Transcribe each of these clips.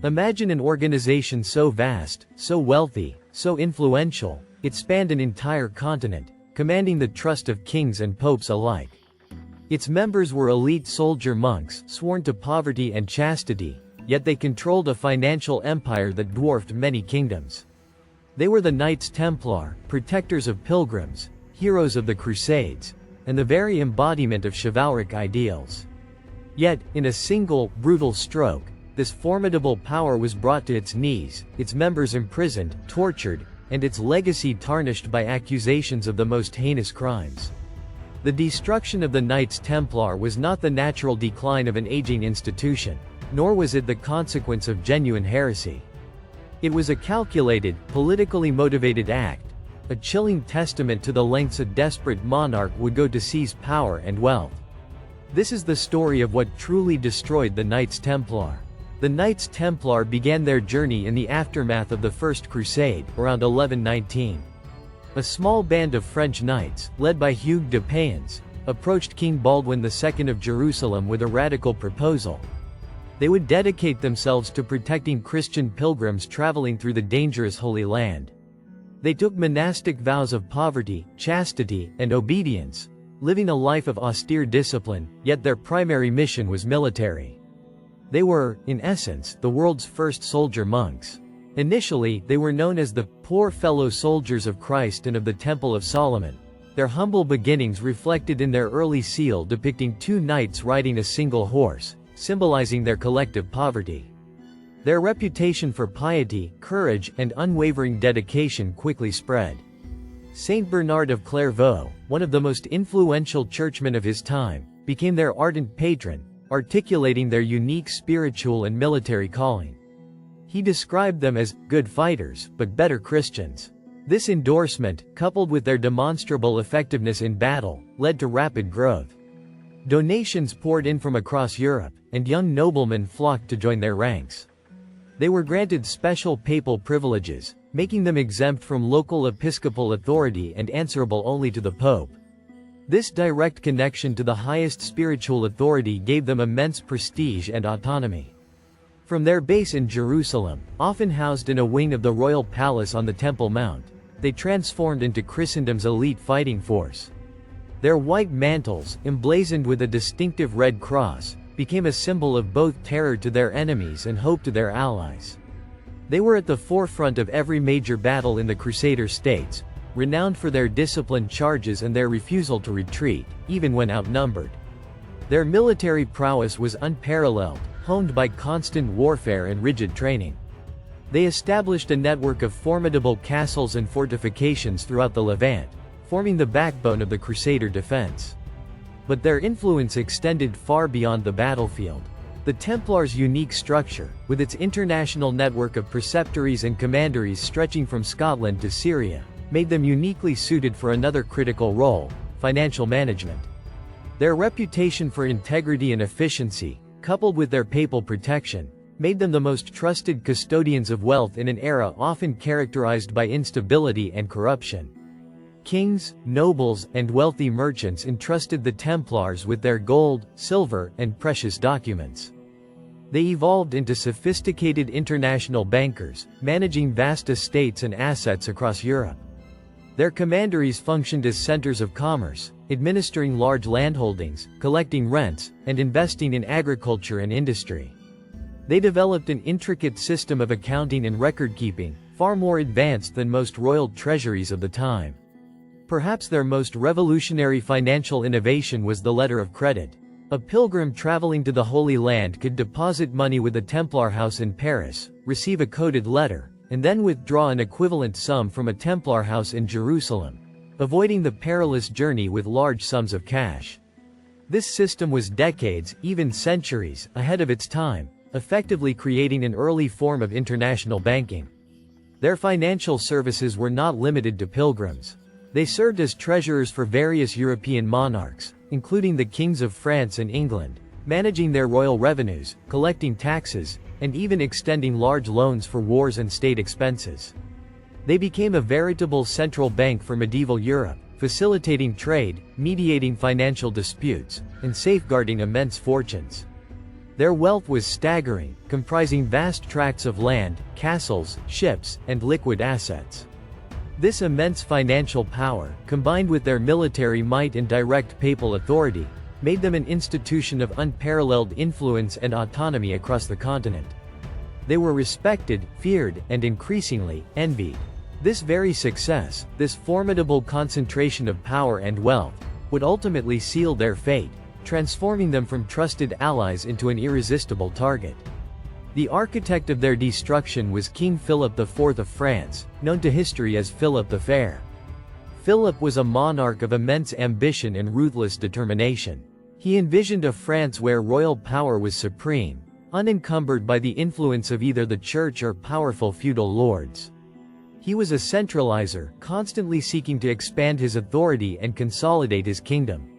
Imagine an organization so vast, so wealthy, so influential, it spanned an entire continent, commanding the trust of kings and popes alike. Its members were elite soldier monks, sworn to poverty and chastity, yet they controlled a financial empire that dwarfed many kingdoms. They were the Knights Templar, protectors of pilgrims, heroes of the Crusades, and the very embodiment of chivalric ideals. Yet, in a single, brutal stroke, this formidable power was brought to its knees, its members imprisoned, tortured, and its legacy tarnished by accusations of the most heinous crimes. The destruction of the Knights Templar was not the natural decline of an aging institution, nor was it the consequence of genuine heresy. It was a calculated, politically motivated act, a chilling testament to the lengths a desperate monarch would go to seize power and wealth. This is the story of what truly destroyed the Knights Templar. The Knights Templar began their journey in the aftermath of the First Crusade, around 1119. A small band of French knights, led by Hugues de Payens, approached King Baldwin II of Jerusalem with a radical proposal. They would dedicate themselves to protecting Christian pilgrims traveling through the dangerous Holy Land. They took monastic vows of poverty, chastity, and obedience, living a life of austere discipline, yet their primary mission was military. They were, in essence, the world's first soldier monks. Initially, they were known as the poor fellow soldiers of Christ and of the Temple of Solomon. Their humble beginnings reflected in their early seal depicting two knights riding a single horse, symbolizing their collective poverty. Their reputation for piety, courage, and unwavering dedication quickly spread. Saint Bernard of Clairvaux, one of the most influential churchmen of his time, became their ardent patron, articulating their unique spiritual and military calling. He described them as good fighters, but better Christians. This endorsement, coupled with their demonstrable effectiveness in battle, led to rapid growth. Donations poured in from across Europe, and young noblemen flocked to join their ranks. They were granted special papal privileges, making them exempt from local episcopal authority and answerable only to the Pope. This direct connection to the highest spiritual authority gave them immense prestige and autonomy. From their base in Jerusalem, often housed in a wing of the royal palace on the Temple Mount, they transformed into Christendom's elite fighting force. Their white mantles, emblazoned with a distinctive red cross, became a symbol of both terror to their enemies and hope to their allies. They were at the forefront of every major battle in the Crusader states, renowned for their disciplined charges and their refusal to retreat, even when outnumbered. Their military prowess was unparalleled, honed by constant warfare and rigid training. They established a network of formidable castles and fortifications throughout the Levant, forming the backbone of the Crusader defense. But their influence extended far beyond the battlefield. The Templars' unique structure, with its international network of preceptories and commanderies stretching from Scotland to Syria, made them uniquely suited for another critical role: financial management. Their reputation for integrity and efficiency, coupled with their papal protection, made them the most trusted custodians of wealth in an era often characterized by instability and corruption. Kings, nobles, and wealthy merchants entrusted the Templars with their gold, silver, and precious documents. They evolved into sophisticated international bankers, managing vast estates and assets across Europe. Their commanderies functioned as centers of commerce, administering large landholdings, collecting rents, and investing in agriculture and industry. They developed an intricate system of accounting and record-keeping, far more advanced than most royal treasuries of the time. Perhaps their most revolutionary financial innovation was the letter of credit. A pilgrim traveling to the Holy Land could deposit money with a Templar house in Paris, receive a coded letter, and then withdraw an equivalent sum from a Templar house in Jerusalem, avoiding the perilous journey with large sums of cash. This system was decades, even centuries, ahead of its time, effectively creating an early form of international banking. Their financial services were not limited to pilgrims. They served as treasurers for various European monarchs, including the kings of France and England, managing their royal revenues, collecting taxes, and even extending large loans for wars and state expenses. They became a veritable central bank for medieval Europe, facilitating trade, mediating financial disputes, and safeguarding immense fortunes. Their wealth was staggering, comprising vast tracts of land, castles, ships, and liquid assets. This immense financial power, combined with their military might and direct papal authority, made them an institution of unparalleled influence and autonomy across the continent. They were respected, feared, and increasingly, envied. This very success, this formidable concentration of power and wealth, would ultimately seal their fate, transforming them from trusted allies into an irresistible target. The architect of their destruction was King Philip IV of France, known to history as Philip the Fair. Philip was a monarch of immense ambition and ruthless determination. He envisioned a France where royal power was supreme, unencumbered by the influence of either the church or powerful feudal lords. He was a centralizer, constantly seeking to expand his authority and consolidate his kingdom.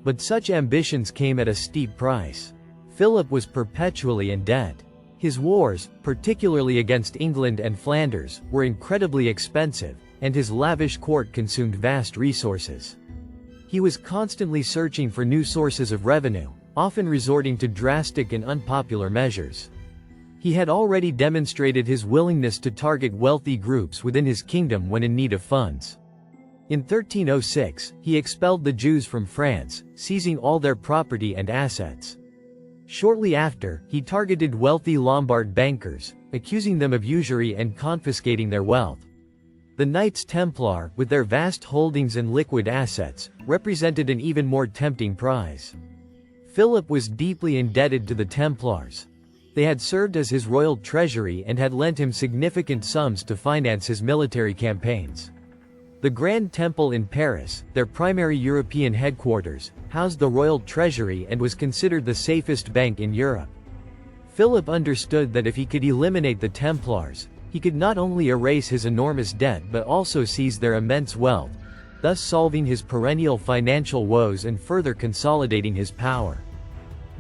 But such ambitions came at a steep price. Philip was perpetually in debt. His wars, particularly against England and Flanders, were incredibly expensive, and his lavish court consumed vast resources. He was constantly searching for new sources of revenue, often resorting to drastic and unpopular measures. He had already demonstrated his willingness to target wealthy groups within his kingdom when in need of funds. In 1306, he expelled the Jews from France, seizing all their property and assets. Shortly after, he targeted wealthy Lombard bankers, accusing them of usury and confiscating their wealth. The Knights Templar, with their vast holdings and liquid assets, represented an even more tempting prize. Philip was deeply indebted to the Templars. They had served as his royal treasury and had lent him significant sums to finance his military campaigns. The Grand Temple in Paris, their primary European headquarters, housed the royal treasury and was considered the safest bank in Europe. Philip understood that if he could eliminate the Templars, he could not only erase his enormous debt but also seize their immense wealth, thus solving his perennial financial woes and further consolidating his power.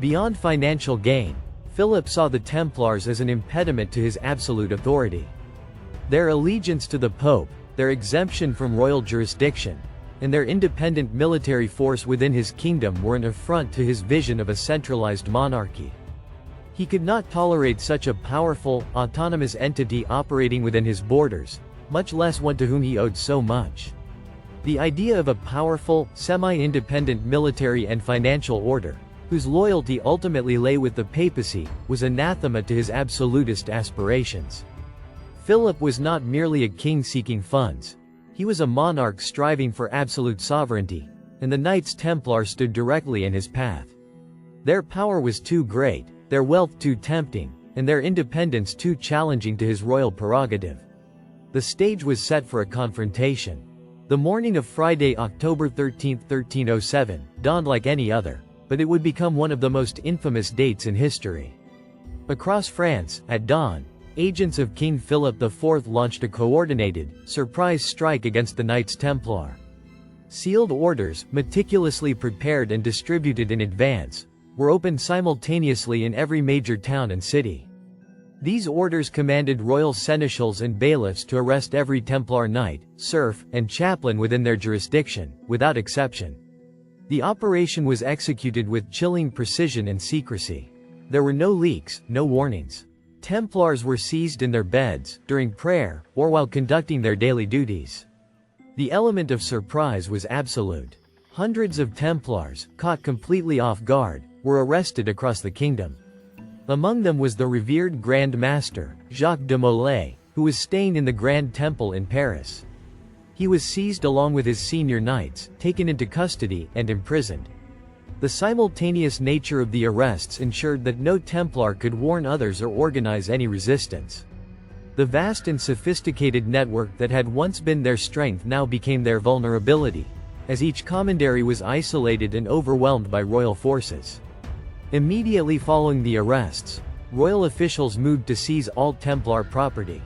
Beyond financial gain, Philip saw the Templars as an impediment to his absolute authority. Their allegiance to the Pope, their exemption from royal jurisdiction, and their independent military force within his kingdom were an affront to his vision of a centralized monarchy. He could not tolerate such a powerful, autonomous entity operating within his borders, much less one to whom he owed so much. The idea of a powerful, semi-independent military and financial order, whose loyalty ultimately lay with the papacy, was anathema to his absolutist aspirations. Philip was not merely a king seeking funds. He was a monarch striving for absolute sovereignty, and the Knights Templar stood directly in his path. Their power was too great, their wealth too tempting, and their independence too challenging to his royal prerogative. The stage was set for a confrontation. The morning of Friday, October 13, 1307, dawned like any other, but it would become one of the most infamous dates in history. Across France, at dawn, agents of King Philip IV launched a coordinated, surprise strike against the Knights Templar. Sealed orders, meticulously prepared and distributed in advance, were opened simultaneously in every major town and city. These orders commanded royal seneschals and bailiffs to arrest every Templar knight, serf, and chaplain within their jurisdiction, without exception. The operation was executed with chilling precision and secrecy. There were no leaks, no warnings. Templars were seized in their beds, during prayer, or while conducting their daily duties. The element of surprise was absolute. Hundreds of Templars, caught completely off guard, were arrested across the kingdom. Among them was the revered Grand Master, Jacques de Molay, who was staying in the Grand Temple in Paris. He was seized along with his senior knights, taken into custody, and imprisoned. The simultaneous nature of the arrests ensured that no Templar could warn others or organize any resistance. The vast and sophisticated network that had once been their strength now became their vulnerability, as each commandery was isolated and overwhelmed by royal forces. Immediately following the arrests, royal officials moved to seize all Templar property.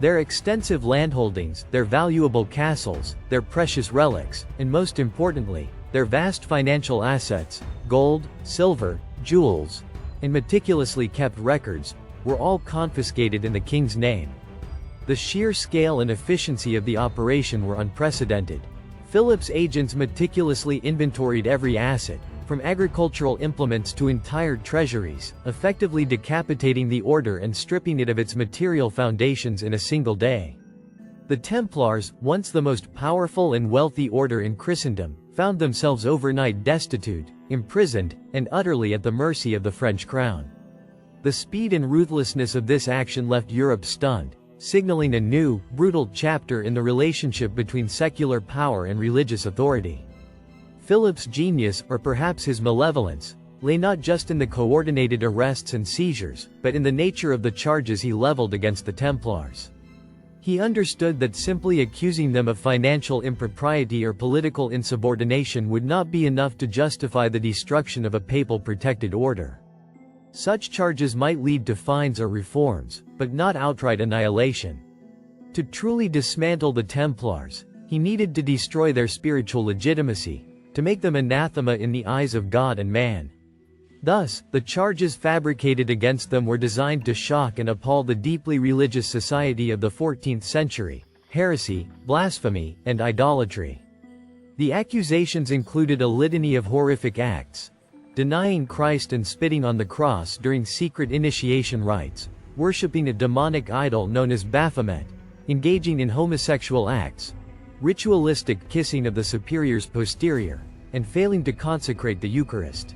Their extensive landholdings, their valuable castles, their precious relics, and most importantly, their vast financial assets, gold, silver, jewels, and meticulously kept records, were all confiscated in the king's name. The sheer scale and efficiency of the operation were unprecedented. Philip's agents meticulously inventoried every asset, from agricultural implements to entire treasuries, effectively decapitating the order and stripping it of its material foundations in a single day. The Templars, once the most powerful and wealthy order in Christendom, found themselves overnight destitute, imprisoned, and utterly at the mercy of the French crown. The speed and ruthlessness of this action left Europe stunned, signaling a new, brutal chapter in the relationship between secular power and religious authority. Philip's genius, or perhaps his malevolence, lay not just in the coordinated arrests and seizures, but in the nature of the charges he leveled against the Templars. He understood that simply accusing them of financial impropriety or political insubordination would not be enough to justify the destruction of a papal-protected order. Such charges might lead to fines or reforms, but not outright annihilation. To truly dismantle the Templars, he needed to destroy their spiritual legitimacy, to make them anathema in the eyes of God and man. Thus, the charges fabricated against them were designed to shock and appall the deeply religious society of the 14th century: heresy, blasphemy, and idolatry. The accusations included a litany of horrific acts: denying Christ and spitting on the cross during secret initiation rites, worshipping a demonic idol known as Baphomet, engaging in homosexual acts, ritualistic kissing of the superior's posterior, and failing to consecrate the Eucharist.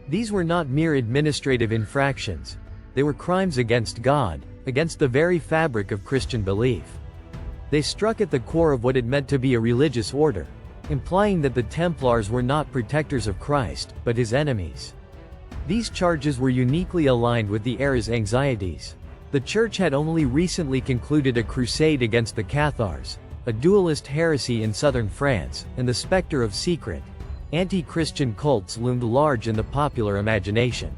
These were not mere administrative infractions. They were crimes against God, against the very fabric of Christian belief. They struck at the core of what it meant to be a religious order, implying that the Templars were not protectors of Christ, but his enemies. These charges were uniquely aligned with the era's anxieties. The Church had only recently concluded a crusade against the Cathars, a dualist heresy in southern France, and the specter of secret, anti-Christian cults loomed large in the popular imagination.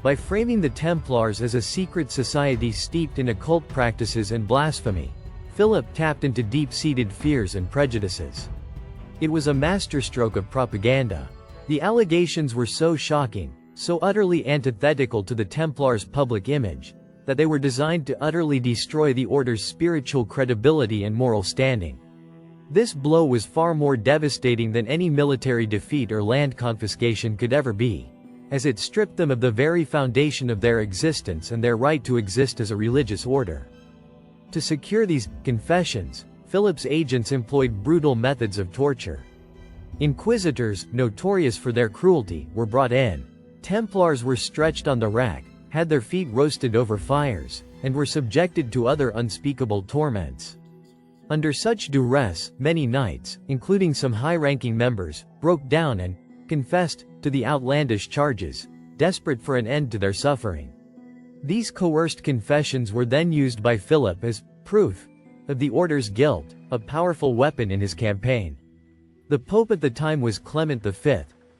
By framing the Templars as a secret society steeped in occult practices and blasphemy, Philip tapped into deep-seated fears and prejudices. It was a masterstroke of propaganda. The allegations were so shocking, so utterly antithetical to the Templars' public image, that they were designed to utterly destroy the order's spiritual credibility and moral standing. This blow was far more devastating than any military defeat or land confiscation could ever be, as it stripped them of the very foundation of their existence and their right to exist as a religious order. To secure these confessions, Philip's agents employed brutal methods of torture. Inquisitors, notorious for their cruelty, were brought in. Templars were stretched on the rack, had their feet roasted over fires, and were subjected to other unspeakable torments. Under such duress, many knights, including some high-ranking members, broke down and confessed to the outlandish charges, desperate for an end to their suffering. These coerced confessions were then used by Philip as proof of the order's guilt, a powerful weapon in his campaign. The Pope at the time was Clement V,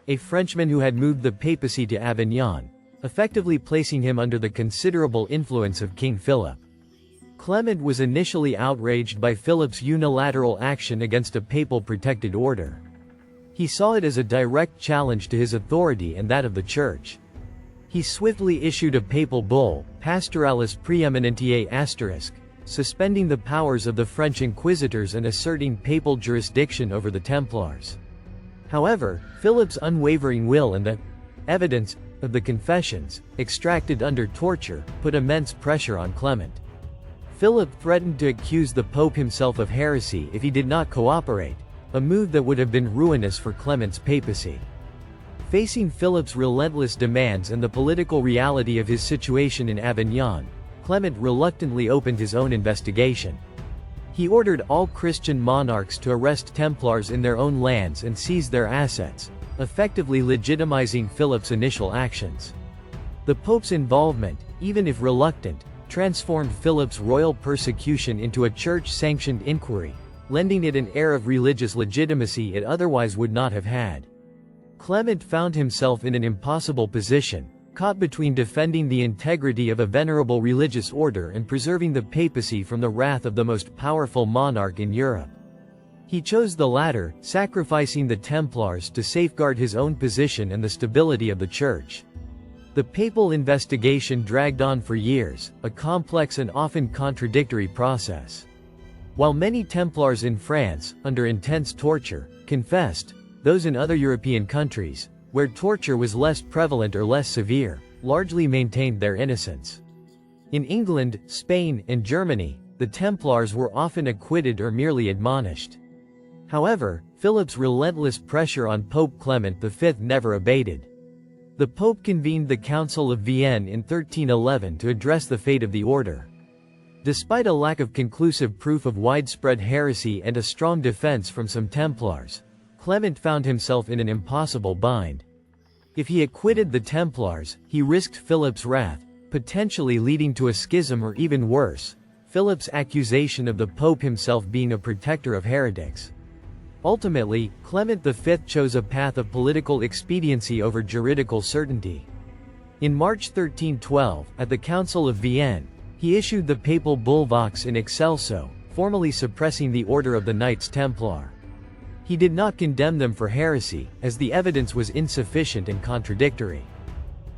a Frenchman who had moved the papacy to Avignon, effectively placing him under the considerable influence of King Philip. Clement was initially outraged by Philip's unilateral action against a papal-protected order. He saw it as a direct challenge to his authority and that of the Church. He swiftly issued a papal bull, Pastoralis Preeminentiae *, suspending the powers of the French inquisitors and asserting papal jurisdiction over the Templars. However, Philip's unwavering will and the evidence of the confessions, extracted under torture, put immense pressure on Clement. Philip threatened to accuse the Pope himself of heresy if he did not cooperate, a move that would have been ruinous for Clement's papacy. Facing Philip's relentless demands and the political reality of his situation in Avignon, Clement reluctantly opened his own investigation. He ordered all Christian monarchs to arrest Templars in their own lands and seize their assets, effectively legitimizing Philip's initial actions. The Pope's involvement, even if reluctant, transformed Philip's royal persecution into a church-sanctioned inquiry, lending it an air of religious legitimacy it otherwise would not have had. Clement found himself in an impossible position, caught between defending the integrity of a venerable religious order and preserving the papacy from the wrath of the most powerful monarch in Europe. He chose the latter, sacrificing the Templars to safeguard his own position and the stability of the Church. The papal investigation dragged on for years, a complex and often contradictory process. While many Templars in France, under intense torture, confessed, those in other European countries, where torture was less prevalent or less severe, largely maintained their innocence. In England, Spain, and Germany, the Templars were often acquitted or merely admonished. However, Philip's relentless pressure on Pope Clement V never abated. The Pope convened the Council of Vienne in 1311 to address the fate of the order. Despite a lack of conclusive proof of widespread heresy and a strong defense from some Templars, Clement found himself in an impossible bind. If he acquitted the Templars, he risked Philip's wrath, potentially leading to a schism or even worse, Philip's accusation of the Pope himself being a protector of heretics. Ultimately, Clement V chose a path of political expediency over juridical certainty. In March 1312, at the Council of Vienne, he issued the papal bull Vox in excelso, formally suppressing the order of the Knights Templar. He did not condemn them for heresy, as the evidence was insufficient and contradictory.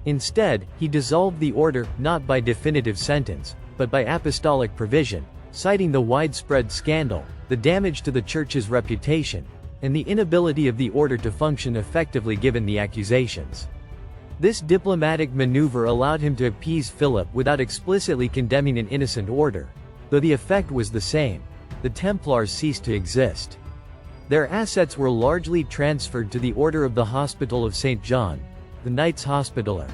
Instead, he dissolved the order, not by definitive sentence, but by apostolic provision, citing the widespread scandal, the damage to the Church's reputation, and the inability of the order to function effectively given the accusations. This diplomatic maneuver allowed him to appease Philip without explicitly condemning an innocent order. Though the effect was the same, the Templars ceased to exist. Their assets were largely transferred to the Order of the Hospital of St. John, the Knights Hospitaller,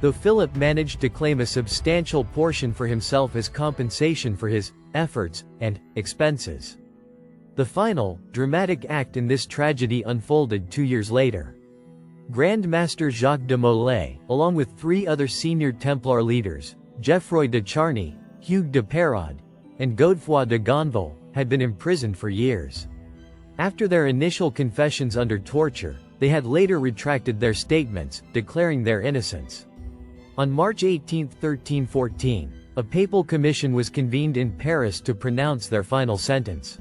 though Philip managed to claim a substantial portion for himself as compensation for his efforts and expenses. The final, dramatic act in this tragedy unfolded 2 years later. Grand Master Jacques de Molay, along with 3 other senior Templar leaders, Geoffroy de Charny, Hugues de Perraud, and Godefroy de Gonville, had been imprisoned for years. After their initial confessions under torture, they had later retracted their statements, declaring their innocence. On March 18, 1314, a papal commission was convened in Paris to pronounce their final sentence.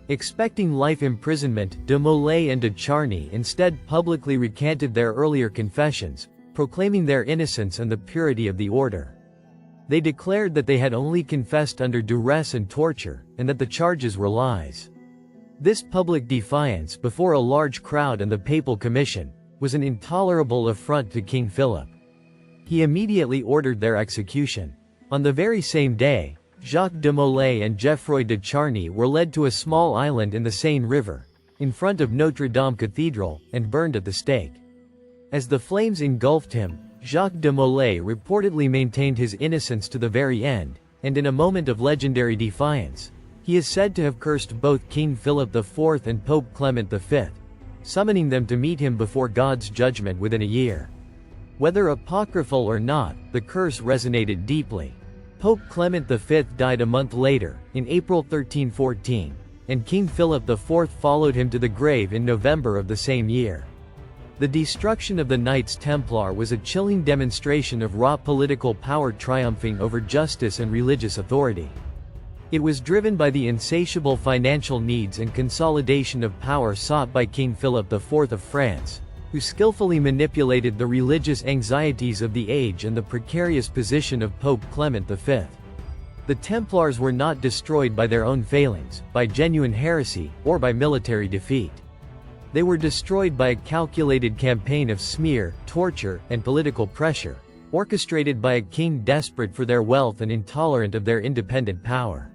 Expecting life imprisonment, de Molay and de Charny instead publicly recanted their earlier confessions, proclaiming their innocence and the purity of the order. They declared that they had only confessed under duress and torture, and that the charges were lies. This public defiance before a large crowd and the papal commission was an intolerable affront to King Philip. He immediately ordered their execution. On the very same day, Jacques de Molay and Geoffroy de Charny were led to a small island in the Seine River, in front of Notre Dame Cathedral, and burned at the stake. As the flames engulfed him, Jacques de Molay reportedly maintained his innocence to the very end, and in a moment of legendary defiance, he is said to have cursed both King Philip IV and Pope Clement V, summoning them to meet him before God's judgment within a year. Whether apocryphal or not, the curse resonated deeply. Pope Clement V died a month later, in April 1314, and King Philip IV followed him to the grave in November of the same year. The destruction of the Knights Templar was a chilling demonstration of raw political power triumphing over justice and religious authority. It was driven by the insatiable financial needs and consolidation of power sought by King Philip IV of France, who skillfully manipulated the religious anxieties of the age and the precarious position of Pope Clement V. The Templars were not destroyed by their own failings, by genuine heresy, or by military defeat. They were destroyed by a calculated campaign of smear, torture, and political pressure, orchestrated by a king desperate for their wealth and intolerant of their independent power.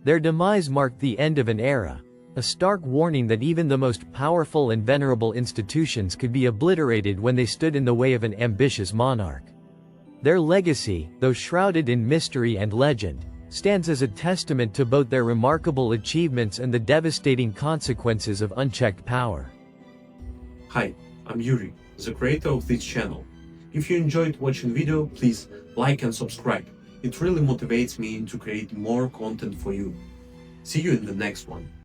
Their demise marked the end of an era, a stark warning that even the most powerful and venerable institutions could be obliterated when they stood in the way of an ambitious monarch. Their legacy, though shrouded in mystery and legend, stands as a testament to both their remarkable achievements and the devastating consequences of unchecked power. Hi, I'm Yurii, the creator of this channel. If you enjoyed watching video, please like and subscribe. It really motivates me to create more content for you. See you in the next one.